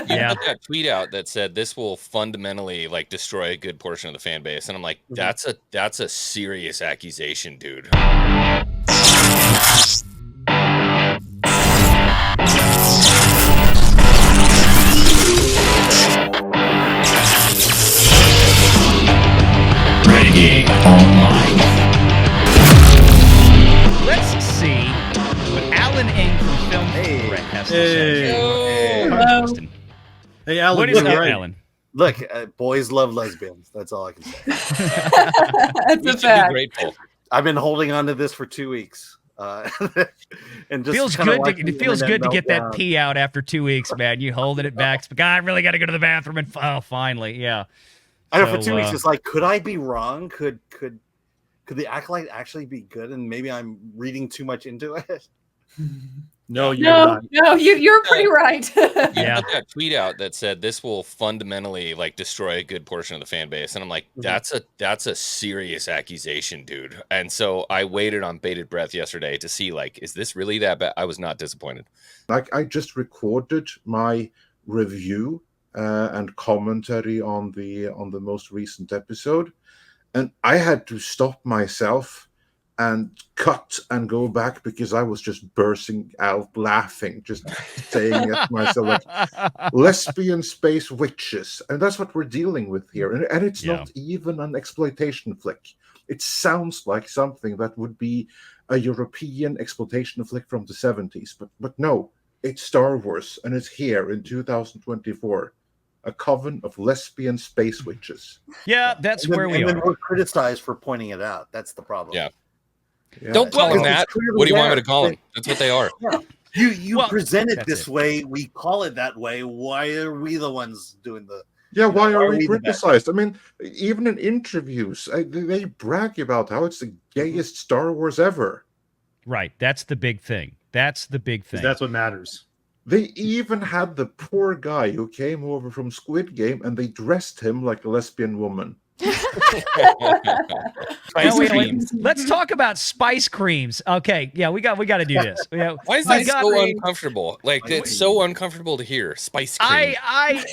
Yeah. put that tweet out that said this will fundamentally like destroy a good portion of the fan base, and I'm like, that's a serious accusation, dude. Renegade Online. Let's see what Alan Ng from Film Threat has to say. Hello. Hey, Alan. What is up, Alan? Look, boys love lesbians. That's all I can say. That's We a should fact. be grateful. I've been holding on to this for 2 weeks. And just Feels kinda good. watching the It feels internet good to get melt that down. pee out after 2 weeks, man. You holding it back. But God, I really got to go to the bathroom. And finally, yeah. I know for So, 2 weeks, it's like, could I be wrong? Could the Acolyte actually be good? And maybe I'm reading too much into it. No, you're No, not. no, you're pretty right. Yeah. Put that tweet out that said this will fundamentally like destroy a good portion of the fan base, and I'm like, that's a serious accusation, dude. And so I waited on bated breath yesterday to see like, is this really that bad? I was not disappointed. Like, I just recorded my review and commentary on the most recent episode, and I had to stop myself and cut and go back because I was just bursting out laughing, just saying it to myself, like, lesbian space witches. And that's what we're dealing with here. And it's not even an exploitation flick. It sounds like something that would be a European exploitation flick from the 70s. But no, it's Star Wars, and it's here in 2024. A coven of lesbian space witches. Yeah, that's And then- where we and then are. we're criticized for pointing it out. That's the problem. Yeah. Yeah. Don't call them Because it's that. clearly What do you want me there. to call them? That's what they are. Yeah. You Well, present it that's this it. way. We call it that way. Why are we the ones doing the? Yeah, why why are are we we the best? criticized? I mean, even in interviews, they brag about how it's the gayest Star Wars ever. Right. That's the big thing. That's the big thing. That's what matters. They even had the poor guy who came over from Squid Game, and they dressed him like a lesbian woman. Ice Wait, cream. let's talk about spice creams. Okay, yeah, we got to do this. Yeah, Why is that we got- so uncomfortable? Like, it's so uncomfortable to hear. Spice cream. I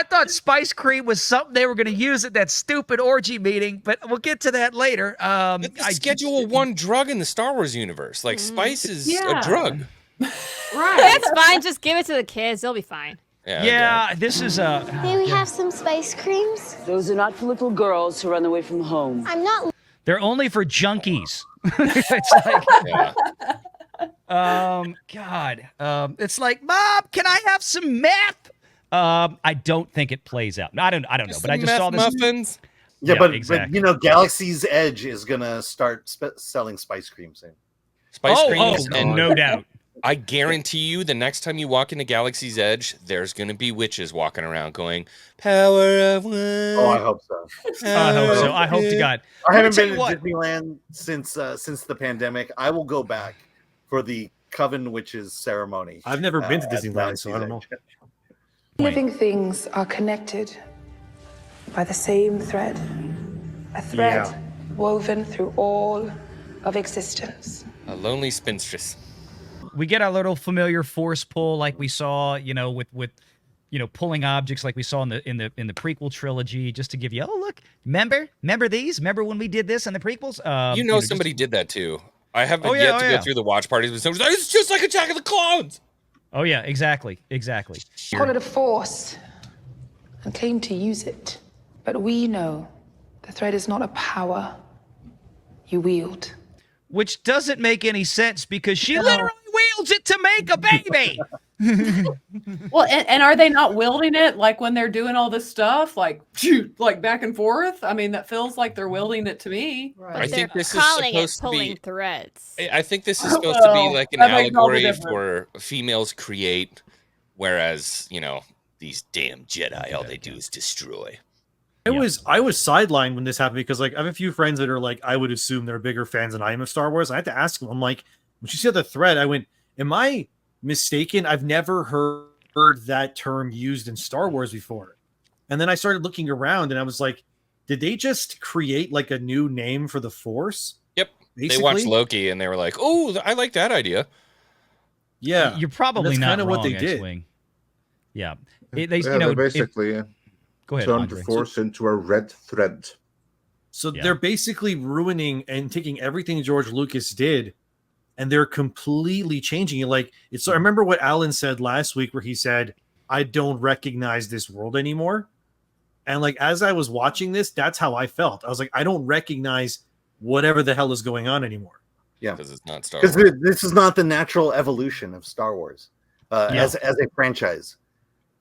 thought spice cream was something they were going to use at that stupid orgy meeting, but we'll get to that later. It's the Schedule 1 drug in the Star Wars universe. Like, spice is a drug. Right. It's fine. Just give it to the kids. They'll be fine. Yeah, this is May we have some spice creams? Those are not for little girls who run away from home. I'm not. they're only for junkies. It's like, God, it's like, Mom, can I have some meth? I don't think it plays out. I don't know, but I just saw this. Muffins. Yeah, Yeah, but exactly. you know, Galaxy's Edge is gonna start selling spice cream soon. Spice Oh, creams. oh, and no doubt. I guarantee you, the next time you walk into Galaxy's Edge, there's going to be witches walking around going, "Power of one." Oh, I hope so. I hope so. I hope to God. I haven't tell been you to what. Disneyland since the pandemic. I will go back for the Coven Witches ceremony. I've never been to at Disneyland, so I don't know. Galaxy's Edge. Living things are connected by the same thread. A thread woven through all of existence. A lonely spinstress. We get our little familiar force pull like we saw, with pulling objects like we saw in the prequel trilogy, just to give you, oh look, remember these? Remember when we did this in the prequels? Somebody did that too. I haven't yeah, yet to go through the watch parties, but someone's like, "It's just like Attack of the Clones." Oh yeah, exactly. Call it a force and claim to use it. But we know the thread is not a power you wield. Which doesn't make any sense because she literally wields it to make a baby. Well, and are they not wielding it like when they're doing all this stuff, like shoot, like back and forth? I mean, that feels like they're wielding it to me. I think this is Calling it supposed to pulling be. threads. I think this is supposed to be like an that makes all the allegory difference. for females create, whereas these damn Jedi, all they do is destroy. I was sidelined when this happened because like I have a few friends that are like I would assume they're bigger fans than I am of Star Wars. I had to ask them. I'm like, when she said the thread, I went, "Am I mistaken? I've never heard that term used in Star Wars before." And then I started looking around, and I was like, "Did they just create like a new name for the Force?" Yep. Basically? They watched Loki and they were like, "Oh, I like that idea." Yeah, You're probably that's not kinda wrong, what they did. X-Wing. Yeah. Yeah, They they basically go ahead, turned Andre. the Force into a red thread. So Yeah. they're basically ruining and taking everything George Lucas did, and they're completely changing it. Like it's. So I remember what Alan said last week, where he said, "I don't recognize this world anymore." And like as I was watching this, that's how I felt. I was like, I don't recognize whatever the hell is going on anymore. Yeah, because it's not Star because Wars. this is not the natural evolution of Star Wars as a franchise.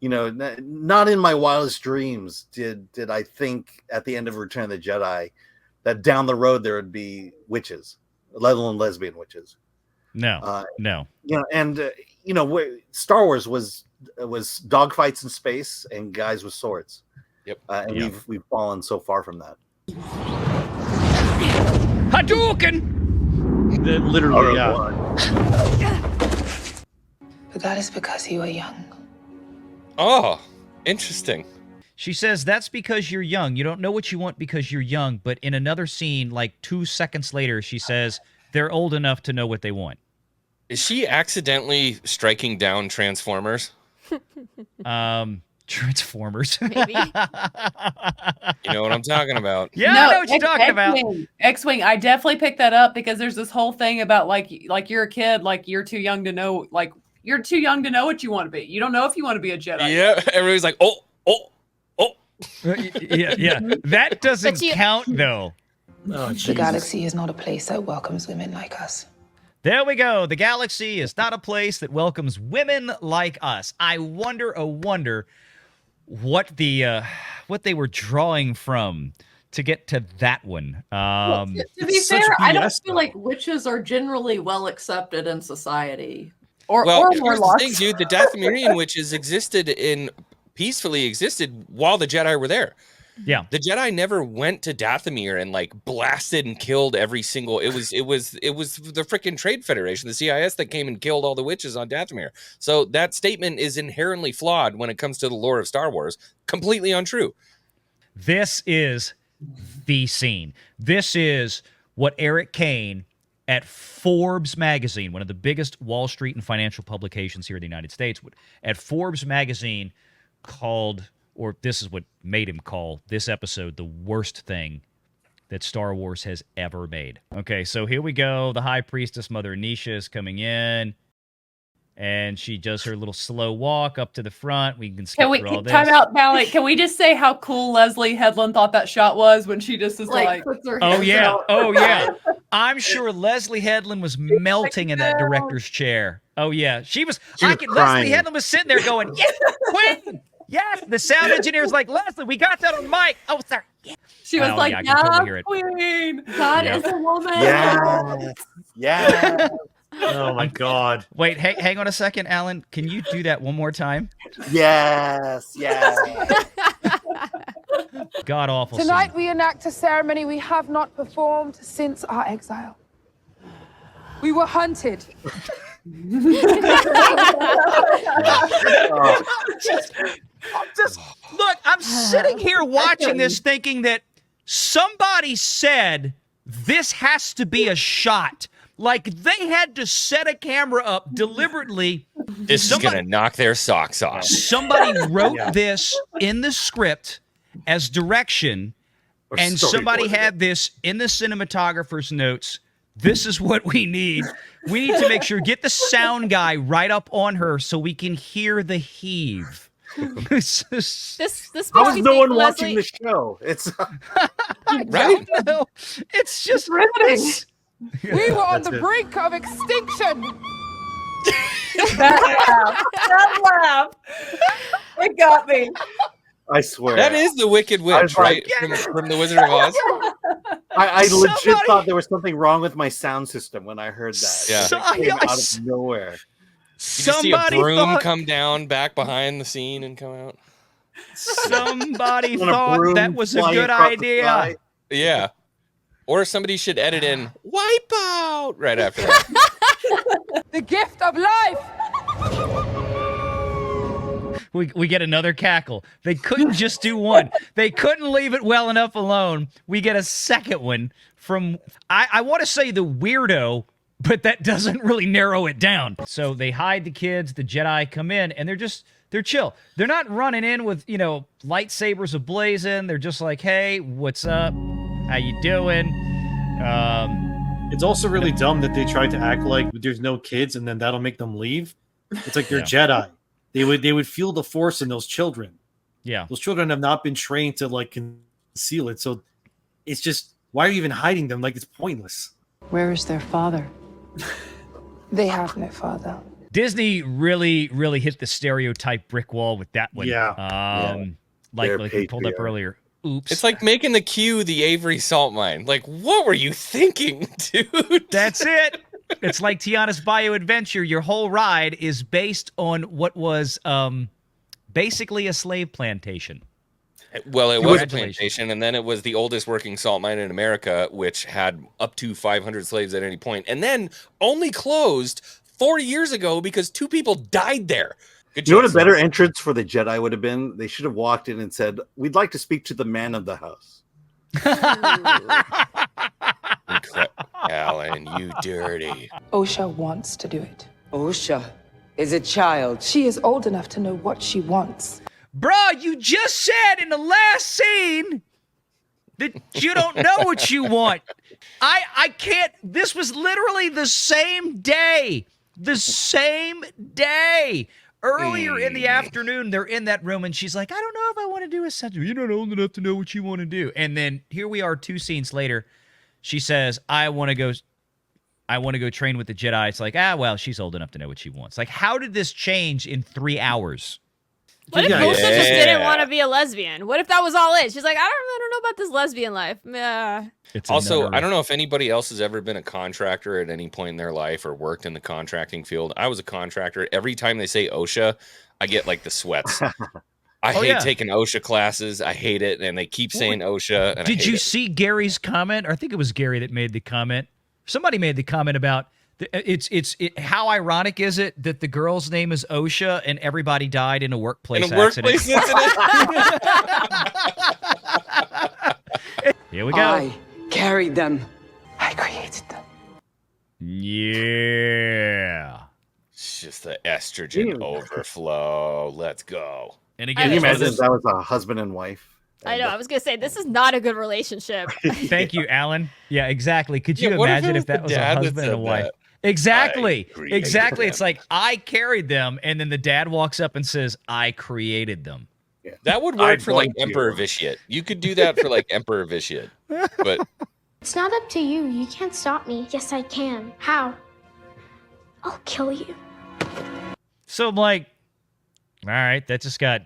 You know, not in my wildest dreams did I think at the end of Return of the Jedi that down the road there would be witches, let alone lesbian witches. No, no. You know, and Star Wars was dogfights in space and guys with swords. Yep. And we've fallen so far from that. Hadouken! Literally, yeah. But that is because you are young. Oh, interesting. She says that's because you're young. You don't know what you want because you're young. But in another scene, like 2 seconds later, she says they're old enough to know what they want. Is she accidentally striking down Transformers? Transformers. Maybe. You know what I'm talking about. Yeah, I know what you're talking about. X-Wing. I definitely picked that up because there's this whole thing about like you're a kid, like you're too young to know, like you're too young to know what you want to be. You don't know if you want to be a Jedi. Yeah, everybody's like, oh. Yeah. That doesn't count, though. Oh, The galaxy is not a place that welcomes women like us. There we go. The galaxy is not a place that welcomes women like us. I wonder what what they were drawing from to get to that one. To be such fair, I don't BS, feel like witches are generally well accepted in society. Or Here's the warlocks. thing, dude. The Dathomirian witches peacefully existed while the Jedi were there. Yeah. The Jedi never went to Dathomir and like blasted and killed every single. It was the freaking Trade Federation, the CIS, that came and killed all the witches on Dathomir. So that statement is inherently flawed when it comes to the lore of Star Wars. Completely untrue. This is the scene. This is what Eric Kane at Forbes magazine, one of the biggest Wall Street and financial publications here in the United States, at Forbes magazine called, or this is what made him call this episode the worst thing that Star Wars has ever made. Okay, so here we go. The High Priestess Mother Anisha is coming in, and she does her little slow walk up to the front. We can skip through all this. Time out, Balak. Can we just say how cool Leslie Headland thought that shot was when she just is like puts her Oh hands yeah, out? oh yeah. I'm sure Leslie Headland was melting in that director's chair. Oh yeah, she was crying. Leslie Headland was sitting there going, "Yes, Queen! Yes!" The sound engineer's like, "Leslie, we got that on mic." Oh, sorry. Yeah. She was like, I can totally hear it. Queen. God is a woman. Yeah. Oh my god. Wait, hang on a second, Alan. Can you do that one more time? Yes. God awful. Tonight scene. we enact a ceremony we have not performed since our exile. We were hunted. Just look, I'm sitting here watching this thinking that somebody said this has to be a shot. Like they had to set a camera up deliberately. This is going to knock their socks off. Somebody wrote this in the script as direction, and somebody had this in the cinematographer's notes. This is what we need. We need to make sure, get the sound guy right up on her so we can hear the heave. This How is no one Leslie... watching the show? It's I don't know. It's just riveting. We were on the brink of extinction. That laugh. It got me. I swear. That is the Wicked Witch, right? From the Wizard of Oz. I legit thought there was something wrong with my sound system when I heard that. Yeah. It came out of nowhere. You just see a broom come down back behind the scene and come out. Somebody thought that was a good idea. Yeah. Or somebody should edit in "wipe out" right after that. The gift of life. We get another cackle. They couldn't just do one. They couldn't leave it well enough alone. We get a second one from, I want to say the weirdo, but that doesn't really narrow it down. So they hide the kids, the Jedi come in, and they're just They're chill. They're not running in with, you know, lightsabers ablazing. They're just like, hey, what's up? How you doing? It's also really dumb that they tried to act like there's no kids and then that'll make them leave. It's like they're Jedi. They would feel the Force in those children. Yeah. Those children have not been trained to like conceal it. So it's just, why are you even hiding them? Like, it's pointless. Where is their father? They have no father. Disney really, really hit the stereotype brick wall with that one. Yeah. Like we pulled up earlier. Oops. It's like making the Q the Avery salt mine. Like, what were you thinking, dude? That's it. It's like Tiana's Bayou Adventure. Your whole ride is based on what was basically a slave plantation. Well, it was a plantation, and then it was the oldest working salt mine in America, which had up to 500 slaves at any point, and then only closed 4 years ago because 2 people died there. You know what a better entrance for the Jedi would have been? They should have walked in and said, "We'd like to speak to the man of the house." Alan, you dirty. Osha wants to do it. Osha is a child. She is old enough to know what she wants. Bruh, you just said in the last scene that you don't know what you want. I can't. This was literally the same day. The same day. Earlier in the afternoon, they're in that room, and she's like, I don't know if I want to do a sentence. You're not old enough to know what you want to do. And then here we are 2 scenes later. She says, I want to go train with the Jedi. It's like, well, she's old enough to know what she wants. Like, how did this change in 3 hours? What if Osha just didn't want to be a lesbian? What if that was all it? She's like, I don't know about this lesbian life. Also, I don't know if anybody else has ever been a contractor at any point in their life or worked in the contracting field. I was a contractor. Every time they say OSHA, I get like the sweats. I hate taking OSHA classes. I hate it. And they keep saying OSHA. And Did you see Gary's comment? Or I think it was Gary that made the comment. Somebody made the comment about how ironic is it that the girl's name is OSHA and everybody died in a workplace accident? Here we go. I carried them. I created them. Yeah. It's just the estrogen overflow. Let's go. And Can you imagine if that was a husband and wife? I know. I was going to say, this is not a good relationship. Thank you, Alan. Yeah, exactly. Could you imagine if that was a husband and a wife? Exactly. Exactly. It's like, I carried them, and then the dad walks up and says, I created them. Yeah. That would work for like Emperor Vitiate. You could do that for like Emperor Vitiate. But It's not up to you. You can't stop me. Yes, I can. How? I'll kill you. So I'm like, all right, that just got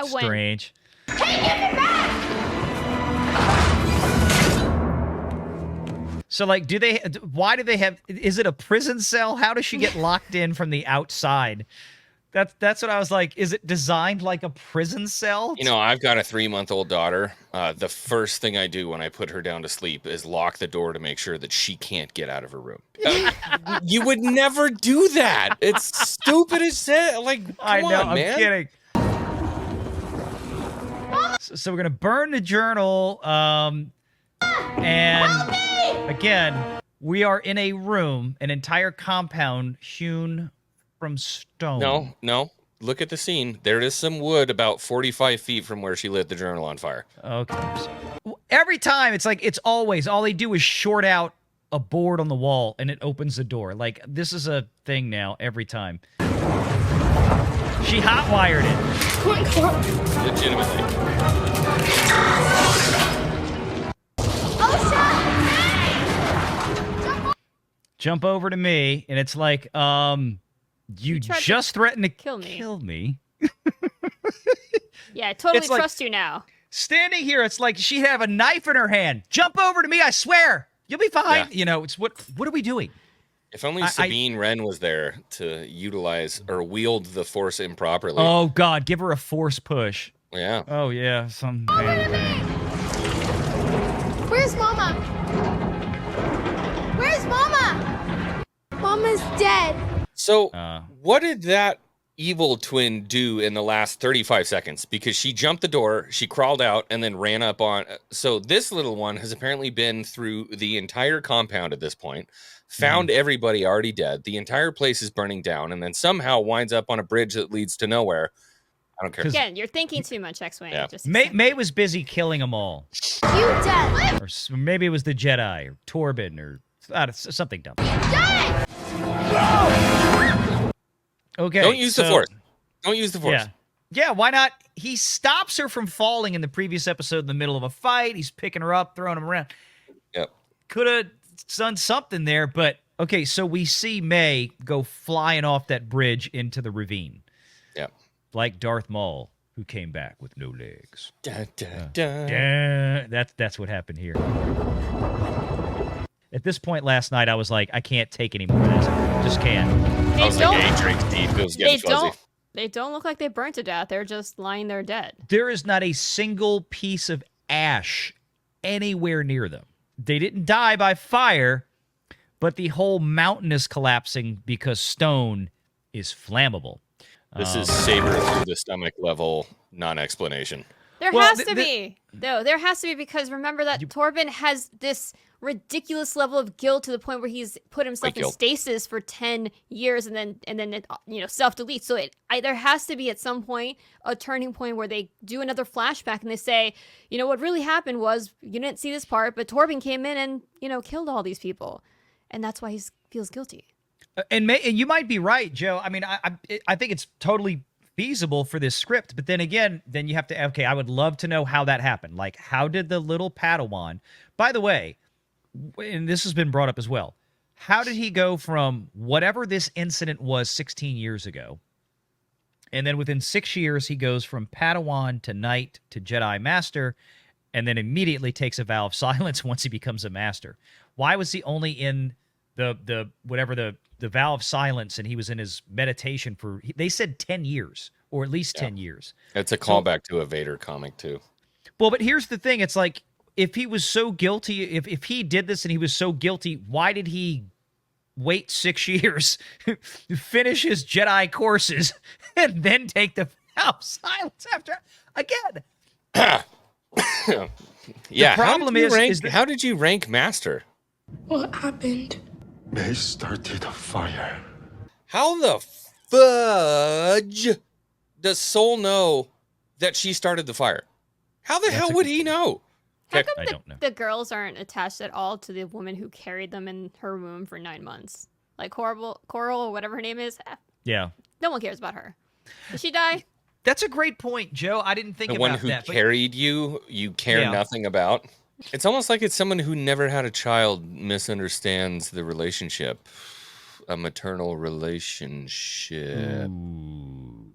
strange. Hey, give it back! So, like, why do they have, is it a prison cell? How does she get locked in from the outside? That's what I was like, is it designed like a prison cell? You know, I've got a 3-month-old daughter. The first thing I do when I put her down to sleep is lock the door to make sure that she can't get out of her room. You would never do that. It's stupid as shit. Like, I know, on, man. I'm kidding. So we're going to burn the journal. And again, we are in a room, an entire compound hewn from stone. No. Look at the scene. There is some wood about 45 feet from where she lit the journal on fire. Okay. Every time, it's like, it's always, all they do is short out a board on the wall and it opens the door. Like, this is a thing now every time. She hotwired it. Legitimately. Jump over to me, and it's like, you just threatened to kill me. Yeah, I totally like, trust you now. Standing here, it's like she'd have a knife in her hand. Jump over to me, I swear. You'll be fine. Yeah. You know, it's what are we doing? If only Sabine Wren was there to utilize or wield the Force improperly. Oh, God, give her a force push. Yeah. Oh, yeah, some damn thing. Where's Mama? Where's Mama? Mama's dead. So, what did that evil twin do in the last 35 seconds? Because she jumped the door, she crawled out, and then ran up on. So this little one has apparently been through the entire compound at this point, found everybody already dead. The entire place is burning down, and then somehow winds up on a bridge that leads to nowhere. I don't care. Again, you're thinking too much, X-Wing. Yeah. Just May was busy killing them all. You dead. Or maybe it was the Jedi, or Torben, or something dumb. Okay. Don't use the Force. Don't use the Force. Yeah. Yeah, why not? He stops her from falling in the previous episode in the middle of a fight. He's picking her up, throwing him around. Yep. Could have done something there, but okay, so we see Mae go flying off that bridge into the ravine. Yep. Like Darth Maul, who came back with no legs. Dun, dun, dun. Yeah, that's what happened here. At this point last night, I was like, I can't take any more of this. Just can't. I was like, hey, Drake's teeth feels getting fuzzy. They don't look like they burnt to death. They're just lying there dead. There is not a single piece of ash anywhere near them. They didn't die by fire, but the whole mountain is collapsing because stone is flammable. This is saber through the stomach level non-explanation. There has to be, though. There has to be, because remember that Torben has this ridiculous level of guilt to the point where he's put himself in stasis for 10 years and then it, self-deletes. So there has to be at some point a turning point where they do another flashback and they say, what really happened was, you didn't see this part, but Torben came in and, killed all these people. And that's why he feels guilty. And you might be right, Joe. I mean, I think it's totally feasible for this script, but then again, you have to, okay, I would love to know how that happened. Like, how did the little Padawan, by the way, and this has been brought up as well, how did he go from whatever this incident was 16 years ago, and then within 6 years, he goes from Padawan to Knight to Jedi Master, and then immediately takes a vow of silence once he becomes a Master? Why was he only in the vow of silence, and he was in his meditation for, they said 10 years, or at least 10 years. It's a callback to a Vader comic, too. Well, but here's the thing. It's like, if he was so guilty, if he did this and he was so guilty, why did he wait 6 years, finish his Jedi courses, and then take the vow of silence after? Again. Yeah. The problem is how did you rank Master? What happened? They started a fire. How the fudge does Soul know that she started the fire? How the hell would he know? How come the girls aren't attached at all to the woman who carried them in her womb for 9 months? Like Coral or whatever her name is? Yeah. No one cares about her. Did she die? That's a great point, Joe. I didn't think about that. The one who carried you care nothing about. It's almost like it's someone who never had a child misunderstands the relationship. A maternal relationship. Ooh.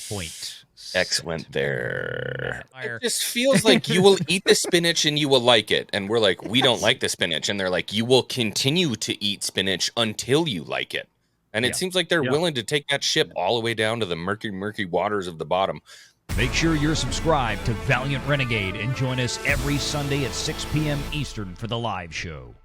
Point. X went there. It just feels like you will eat the spinach and you will like it. And we're like, we don't like the spinach. And they're like, you will continue to eat spinach until you like it. And it seems like they're willing to take that ship all the way down to the murky, murky waters of the bottom. Make sure you're subscribed to Valiant Renegade and join us every Sunday at 6 p.m. Eastern for the live show.